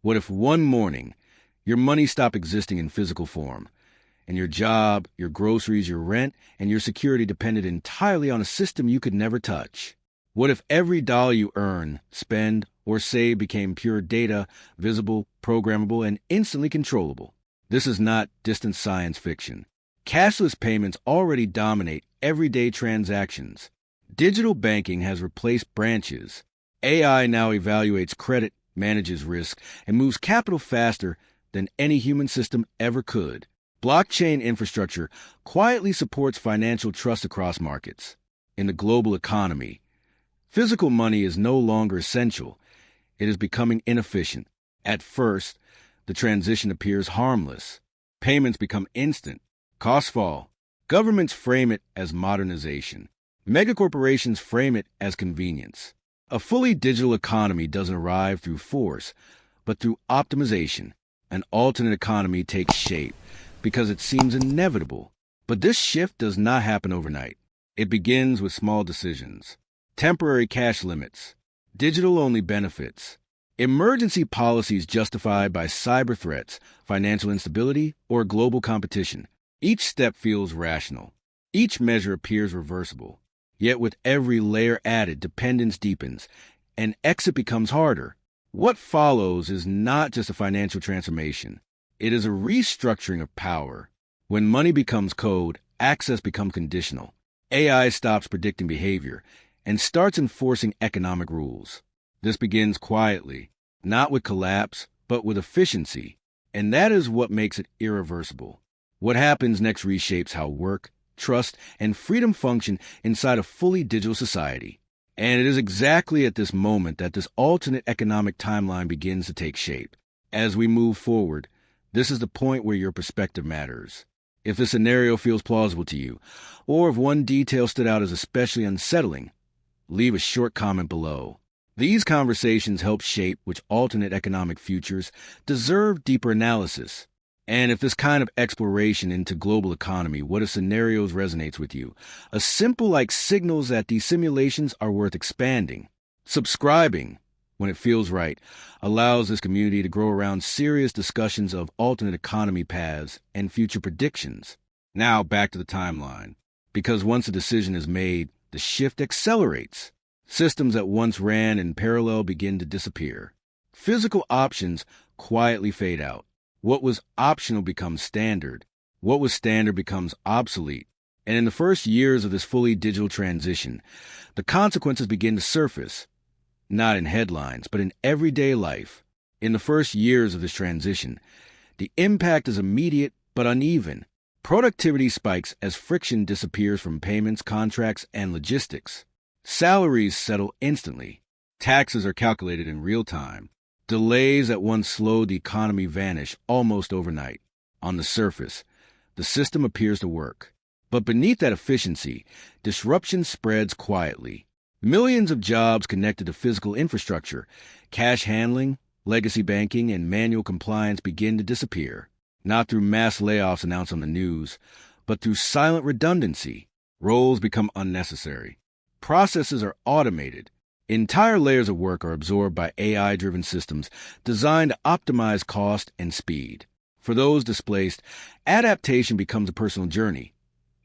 What if one morning your money stopped existing in physical form, and your job, your groceries, your rent, and your security depended entirely on a system you could never touch? What if every dollar you earn, spend, or save became pure data, visible, programmable, and instantly controllable? This is not distant science fiction. Cashless payments already dominate everyday transactions. Digital banking has replaced branches. AI now evaluates credit, manages risk, and moves capital faster than any human system ever could. Blockchain infrastructure quietly supports financial trust across markets. In the global economy, physical money is no longer essential. It is becoming inefficient. At first, the transition appears harmless. Payments become instant. Costs fall. Governments frame it as modernization. Megacorporations frame it as convenience. A fully digital economy doesn't arrive through force, but through optimization. An alternate economy takes shape because it seems inevitable. But this shift does not happen overnight. It begins with small decisions. Temporary cash limits. Digital-only benefits. Emergency policies justified by cyber threats, financial instability, or global competition. Each step feels rational. Each measure appears reversible. Yet with every layer added, dependence deepens, and exit becomes harder. What follows is not just a financial transformation. It is a restructuring of power. When money becomes code, access becomes conditional. AI stops predicting behavior and starts enforcing economic rules. This begins quietly, not with collapse, but with efficiency. And that is what makes it irreversible. What happens next reshapes how work, trust, and freedom function inside a fully digital society. And it is exactly at this moment that this alternate economic timeline begins to take shape. As we move forward, this is the point where your perspective matters. If the scenario feels plausible to you, or if one detail stood out as especially unsettling, leave a short comment below. These conversations help shape which alternate economic futures deserve deeper analysis. And if this kind of exploration into global economy, what if scenarios resonates with you, a simple like signals that these simulations are worth expanding. Subscribing, when it feels right, allows this community to grow around serious discussions of alternate economy paths and future predictions. Now back to the timeline. Because once a decision is made, the shift accelerates. Systems that once ran in parallel begin to disappear. Physical options quietly fade out. What was optional becomes standard. What was standard becomes obsolete. And in the first years of this fully digital transition, the consequences begin to surface, not in headlines, but in everyday life. In the first years of this transition, the impact is immediate but uneven. Productivity spikes as friction disappears from payments, contracts, and logistics. Salaries settle instantly. Taxes are calculated in real time. Delays that once slowed the economy vanish almost overnight. On the surface, the system appears to work. But beneath that efficiency, disruption spreads quietly. Millions of jobs connected to physical infrastructure, cash handling, legacy banking, and manual compliance begin to disappear. Not through mass layoffs announced on the news, but through silent redundancy. Roles become unnecessary. Processes are automated. Entire layers of work are absorbed by AI-driven systems designed to optimize cost and speed. For those displaced, adaptation becomes a personal journey,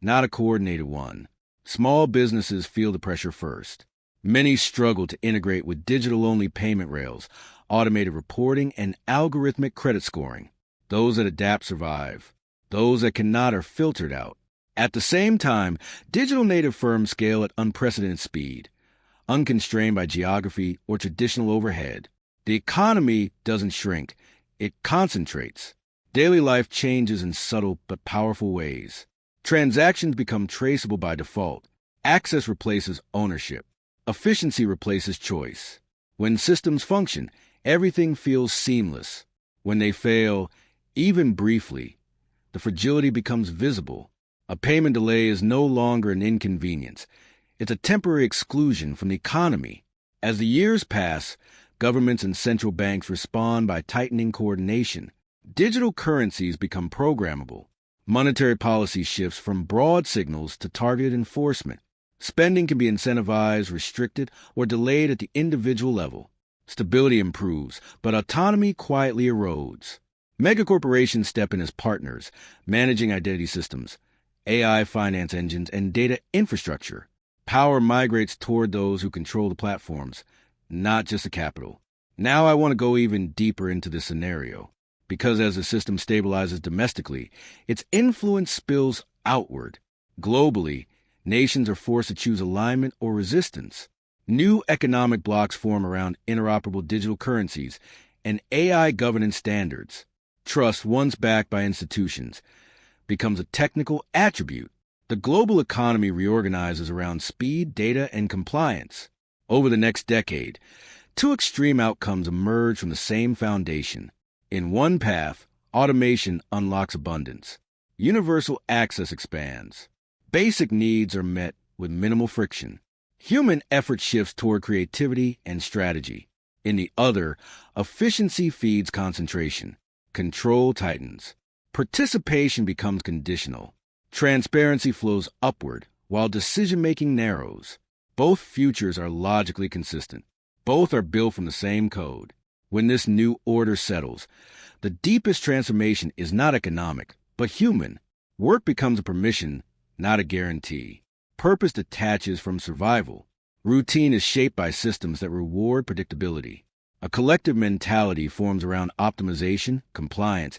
not a coordinated one. Small businesses feel the pressure first. Many struggle to integrate with digital-only payment rails, automated reporting, and algorithmic credit scoring. Those that adapt survive. Those that cannot are filtered out. At the same time, digital native firms scale at unprecedented speed, unconstrained by geography or traditional overhead. The economy doesn't shrink, it concentrates. Daily life changes in subtle but powerful ways. Transactions become traceable by default. Access replaces ownership. Efficiency replaces choice. When systems function, everything feels seamless. When they fail, even briefly, the fragility becomes visible. A payment delay is no longer an inconvenience. It's a temporary exclusion from the economy. As the years pass, governments and central banks respond by tightening coordination. Digital currencies become programmable. Monetary policy shifts from broad signals to targeted enforcement. Spending can be incentivized, restricted, or delayed at the individual level. Stability improves, but autonomy quietly erodes. Megacorporations step in as partners, managing identity systems, AI finance engines, and data infrastructure. Power migrates toward those who control the platforms, not just the capital. Now I want to go even deeper into this scenario, because as the system stabilizes domestically, its influence spills outward. Globally, nations are forced to choose alignment or resistance. New economic blocks form around interoperable digital currencies and AI governance standards. Trust, once backed by institutions, becomes a technical attribute. The global economy reorganizes around speed, data, and compliance. Over the next decade, two extreme outcomes emerge from the same foundation. In one path, automation unlocks abundance. Universal access expands. Basic needs are met with minimal friction. Human effort shifts toward creativity and strategy. In the other, efficiency feeds concentration. Control tightens. Participation becomes conditional. Transparency flows upward, while decision-making narrows. Both futures are logically consistent. Both are built from the same code. When this new order settles, the deepest transformation is not economic, but human. Work becomes a permission, not a guarantee. Purpose detaches from survival. Routine is shaped by systems that reward predictability. A collective mentality forms around optimization, compliance,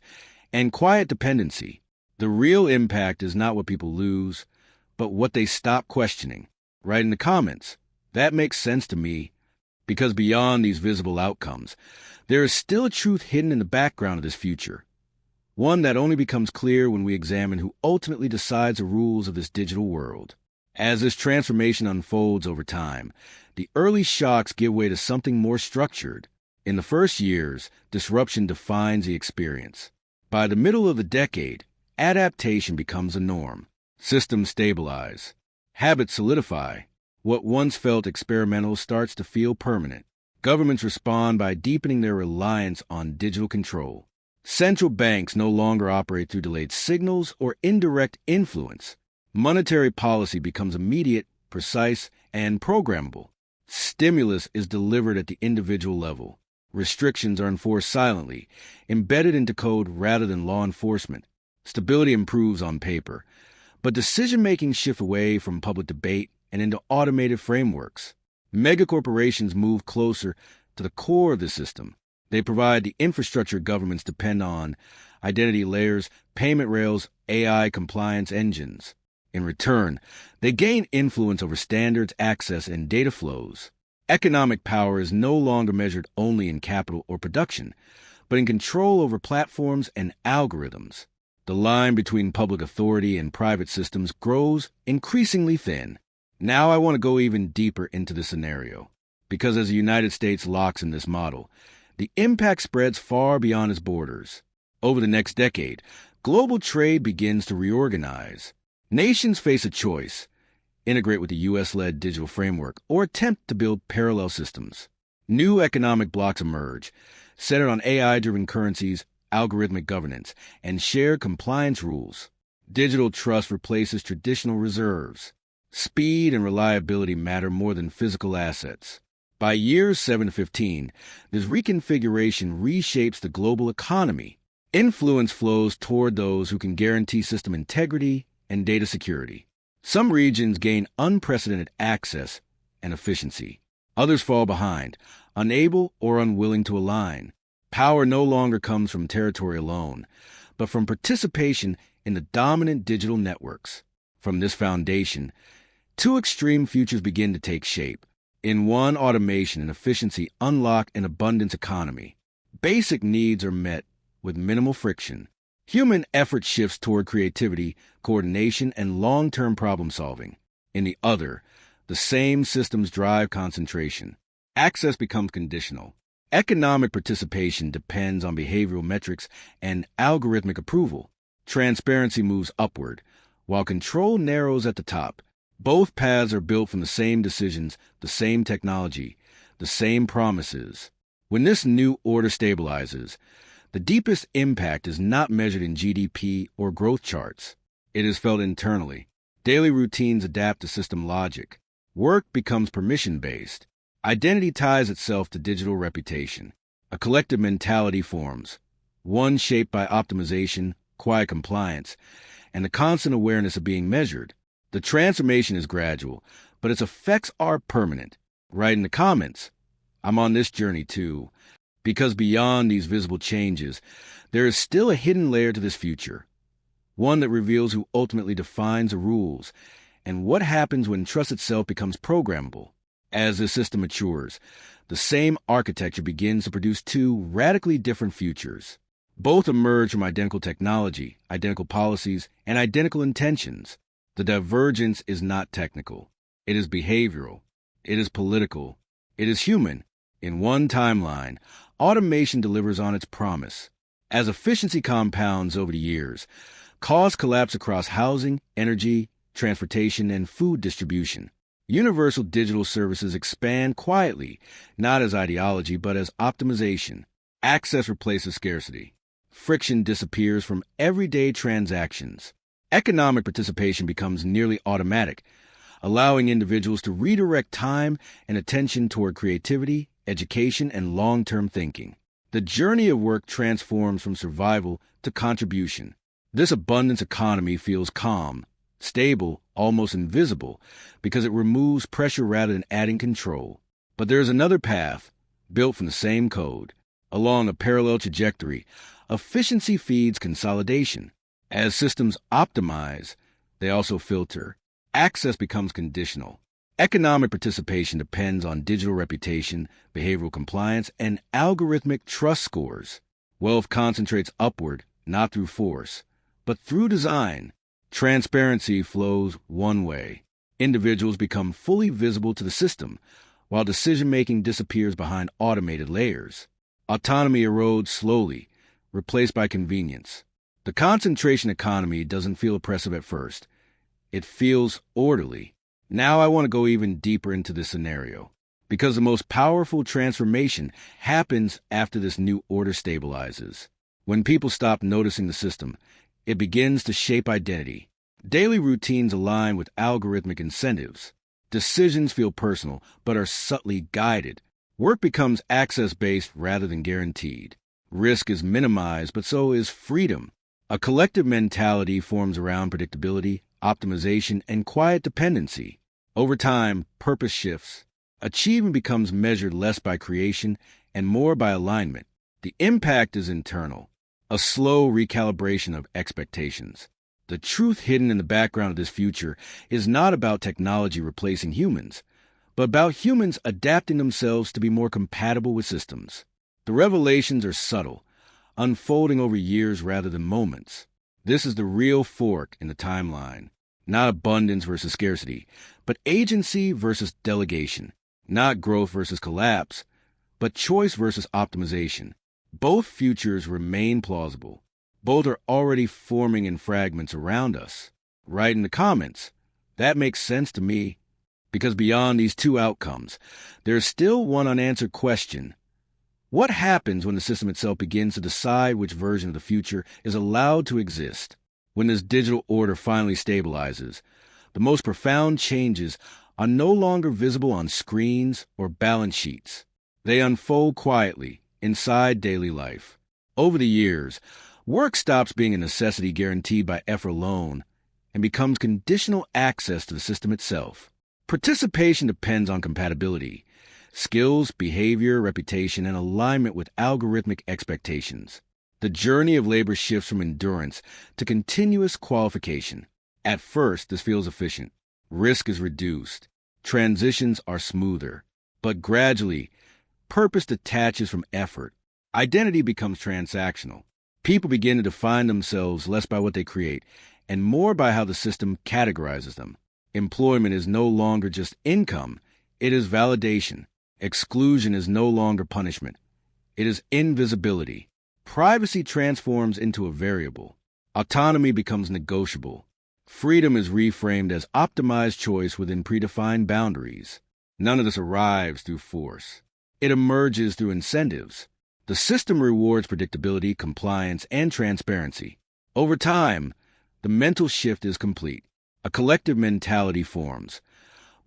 and quiet dependency. The real impact is not what people lose, but what they stop questioning. Write in the comments. That makes sense to me, because beyond these visible outcomes, there is still a truth hidden in the background of this future. One that only becomes clear when we examine who ultimately decides the rules of this digital world. As this transformation unfolds over time, the early shocks give way to something more structured. In the first years, disruption defines the experience. By the middle of the decade, adaptation becomes a norm. Systems stabilize. Habits solidify. What once felt experimental starts to feel permanent. Governments respond by deepening their reliance on digital control. Central banks no longer operate through delayed signals or indirect influence. Monetary policy becomes immediate, precise, and programmable. Stimulus is delivered at the individual level. Restrictions are enforced silently, embedded into code rather than law enforcement. Stability improves on paper, but decision-making shifts away from public debate and into automated frameworks. Megacorporations move closer to the core of the system. They provide the infrastructure governments depend on: identity layers, payment rails, AI compliance engines. In return, they gain influence over standards, access, and data flows. Economic power is no longer measured only in capital or production, but in control over platforms and algorithms. The line between public authority and private systems grows increasingly thin. Now I want to go even deeper into the scenario, because as the United States locks in this model, the impact spreads far beyond its borders. Over the next decade, global trade begins to reorganize. Nations face a choice: integrate with the U.S.-led digital framework or attempt to build parallel systems. New economic blocks emerge, centered on AI-driven currencies, algorithmic governance, and shared compliance rules. Digital trust replaces traditional reserves. Speed and reliability matter more than physical assets. By years 7 to 15, this reconfiguration reshapes the global economy. Influence flows toward those who can guarantee system integrity and data security. Some regions gain unprecedented access and efficiency. Others fall behind, unable or unwilling to align. Power no longer comes from territory alone, but from participation in the dominant digital networks. From this foundation, two extreme futures begin to take shape. In one, automation and efficiency unlock an abundance economy. Basic needs are met with minimal friction. Human effort shifts toward creativity, coordination, and long-term problem-solving. In the other, the same systems drive concentration. Access becomes conditional. Economic participation depends on behavioral metrics and algorithmic approval. Transparency moves upward, while control narrows at the top. Both paths are built from the same decisions, the same technology, the same promises. When this new order stabilizes, the deepest impact is not measured in GDP or growth charts. It is felt internally. Daily routines adapt to system logic. Work becomes permission-based. Identity ties itself to digital reputation. A collective mentality forms, one shaped by optimization, quiet compliance, and the constant awareness of being measured. The transformation is gradual, but its effects are permanent. Write in the comments, I'm on this journey too, because beyond these visible changes, there is still a hidden layer to this future, one that reveals who ultimately defines the rules and what happens when trust itself becomes programmable. As the system matures, the same architecture begins to produce two radically different futures. Both emerge from identical technology, identical policies, and identical intentions. The divergence is not technical. It is behavioral. It is political. It is human. In one timeline, automation delivers on its promise. As efficiency compounds over the years, costs collapse across housing, energy, transportation, and food distribution. Universal digital services expand quietly, not as ideology, but as optimization. Access replaces scarcity. Friction disappears from everyday transactions. Economic participation becomes nearly automatic, allowing individuals to redirect time and attention toward creativity, education, and long-term thinking. The journey of work transforms from survival to contribution. This abundance economy feels calm, stable, almost invisible, because it removes pressure rather than adding control. But there is another path, built from the same code. Along a parallel trajectory, efficiency feeds consolidation. As systems optimize, they also filter. Access becomes conditional. Economic participation depends on digital reputation, behavioral compliance, and algorithmic trust scores. Wealth concentrates upward, not through force, but through design. Transparency flows one way. Individuals become fully visible to the system, while decision-making disappears behind automated layers. Autonomy erodes slowly, replaced by convenience. The concentration economy doesn't feel oppressive at first. It feels orderly. Now I want to go even deeper into this scenario, because the most powerful transformation happens after this new order stabilizes. When people stop noticing the system, it begins to shape identity. Daily routines align with algorithmic incentives. Decisions feel personal, but are subtly guided. Work becomes access-based rather than guaranteed. Risk is minimized, but so is freedom. A collective mentality forms around predictability, optimization, and quiet dependency. Over time, purpose shifts. Achievement becomes measured less by creation and more by alignment. The impact is internal, a slow recalibration of expectations. The truth hidden in the background of this future is not about technology replacing humans, but about humans adapting themselves to be more compatible with systems. The revelations are subtle, unfolding over years rather than moments. This is the real fork in the timeline. Not abundance versus scarcity, but agency versus delegation. Not growth versus collapse, but choice versus optimization. Both futures remain plausible. Both are already forming in fragments around us. Write in the comments, that makes sense to me. Because beyond these two outcomes, there's still one unanswered question. What happens when the system itself begins to decide which version of the future is allowed to exist? When this digital order finally stabilizes, the most profound changes are no longer visible on screens or balance sheets. They unfold quietly inside daily life. Over the years, work stops being a necessity guaranteed by effort alone and becomes conditional access to the system itself. Participation depends on compatibility, skills, behavior, reputation, and alignment with algorithmic expectations. The journey of labor shifts from endurance to continuous qualification. At first, this feels efficient. Risk is reduced. Transitions are smoother. But gradually, purpose detaches from effort. Identity becomes transactional. People begin to define themselves less by what they create and more by how the system categorizes them. Employment is no longer just income. It is validation. Exclusion is no longer punishment. It is invisibility. Privacy transforms into a variable. Autonomy becomes negotiable. Freedom is reframed as optimized choice within predefined boundaries. None of this arrives through force. It emerges through incentives. The system rewards predictability, compliance, and transparency. Over time, the mental shift is complete. A collective mentality forms,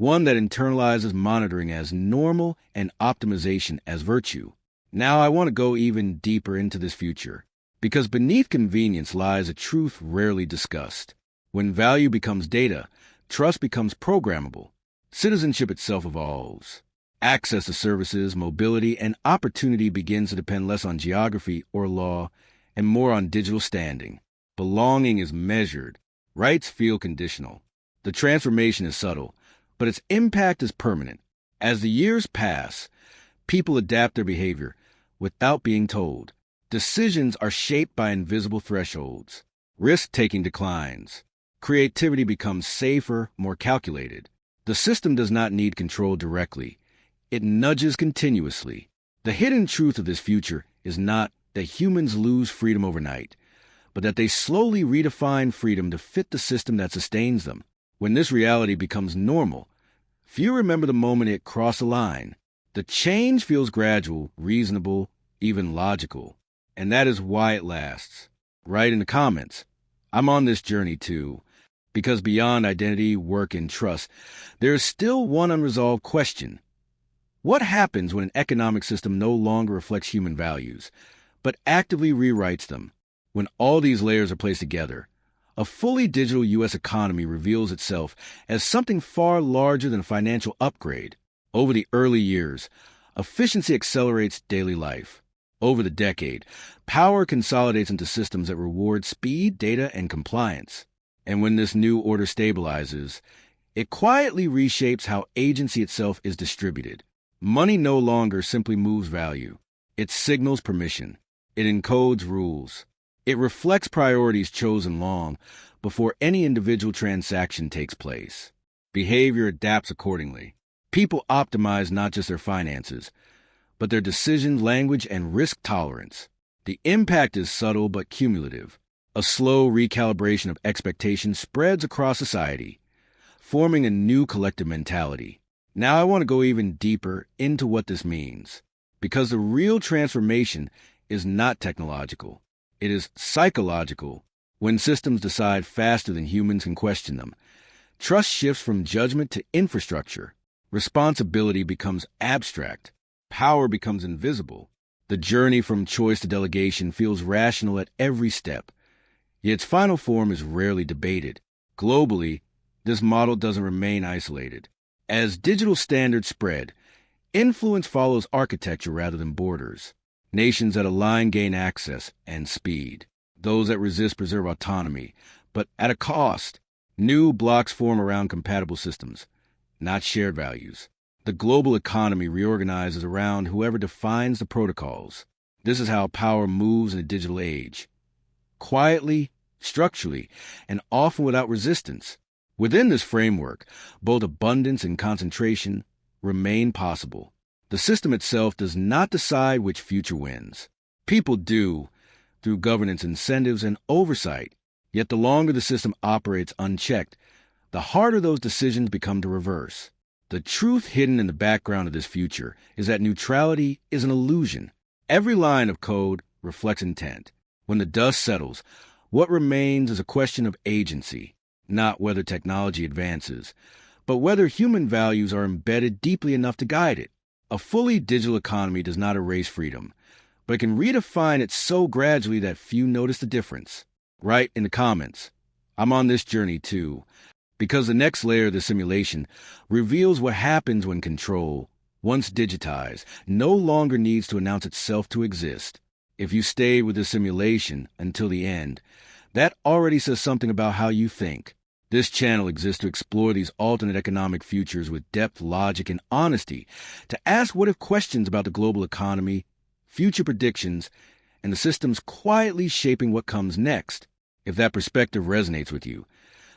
one that internalizes monitoring as normal and optimization as virtue. Now I want to go even deeper into this future, because beneath convenience lies a truth rarely discussed. When value becomes data, trust becomes programmable. Citizenship itself evolves. Access to services, mobility, and opportunity begins to depend less on geography or law and more on digital standing. Belonging is measured. Rights feel conditional. The transformation is subtle, but its impact is permanent. As the years pass, people adapt their behavior without being told. Decisions are shaped by invisible thresholds. Risk-taking declines. Creativity becomes safer, more calculated. The system does not need control directly. It nudges continuously. The hidden truth of this future is not that humans lose freedom overnight, but that they slowly redefine freedom to fit the system that sustains them. When this reality becomes normal, few remember the moment it crossed a line. The change feels gradual, reasonable, even logical. And that is why it lasts. Write in the comments, I'm on this journey too. Because beyond identity, work, and trust, there is still one unresolved question. What happens when an economic system no longer reflects human values, but actively rewrites them? When all these layers are placed together, a fully digital U.S. economy reveals itself as something far larger than a financial upgrade. Over the early years, efficiency accelerates daily life. Over the decade, power consolidates into systems that reward speed, data, and compliance. And when this new order stabilizes, it quietly reshapes how agency itself is distributed. Money no longer simply moves value. It signals permission. It encodes rules. It reflects priorities chosen long before any individual transaction takes place. Behavior adapts accordingly. People optimize not just their finances, but their decisions, language, and risk tolerance. The impact is subtle but cumulative. A slow recalibration of expectations spreads across society, forming a new collective mentality. Now I want to go even deeper into what this means, because the real transformation is not technological. It is psychological. When systems decide faster than humans can question them, trust shifts from judgment to infrastructure. Responsibility becomes abstract. Power becomes invisible. The journey from choice to delegation feels rational at every step. Yet its final form is rarely debated. Globally, this model doesn't remain isolated. As digital standards spread, influence follows architecture rather than borders. Nations that align gain access and speed. Those that resist preserve autonomy, but at a cost. New blocks form around compatible systems, not shared values. The global economy reorganizes around whoever defines the protocols. This is how power moves in a digital age. Quietly, structurally, and often without resistance. Within this framework, both abundance and concentration remain possible. The system itself does not decide which future wins. People do, through governance incentives and oversight. Yet the longer the system operates unchecked, the harder those decisions become to reverse. The truth hidden in the background of this future is that neutrality is an illusion. Every line of code reflects intent. When the dust settles, what remains is a question of agency, not whether technology advances, but whether human values are embedded deeply enough to guide it. A fully digital economy does not erase freedom, but it can redefine it so gradually that few notice the difference. Write in the comments, I'm on this journey too, because the next layer of the simulation reveals what happens when control, once digitized, no longer needs to announce itself to exist. If you stay with the simulation until the end, that already says something about how you think. This channel exists to explore these alternate economic futures with depth, logic, and honesty, to ask what-if questions about the global economy, future predictions, and the systems quietly shaping what comes next. If that perspective resonates with you,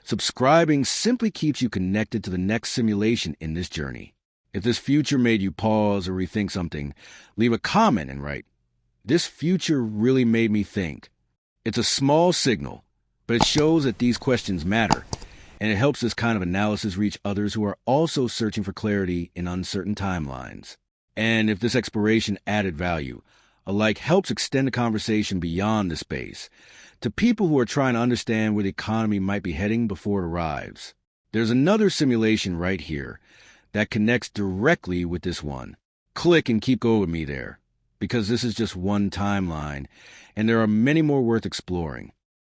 subscribing simply keeps you connected to the next simulation in this journey. If this future made you pause or rethink something, leave a comment and write, "This future really made me think." It's a small signal, but it shows that these questions matter, and it helps this kind of analysis reach others who are also searching for clarity in uncertain timelines. And if this exploration added value, a like helps extend the conversation beyond the space, to people who are trying to understand where the economy might be heading before it arrives. There's another simulation right here that connects directly with this one. Click and keep going with me there, because this is just one timeline, and there are many more worth exploring.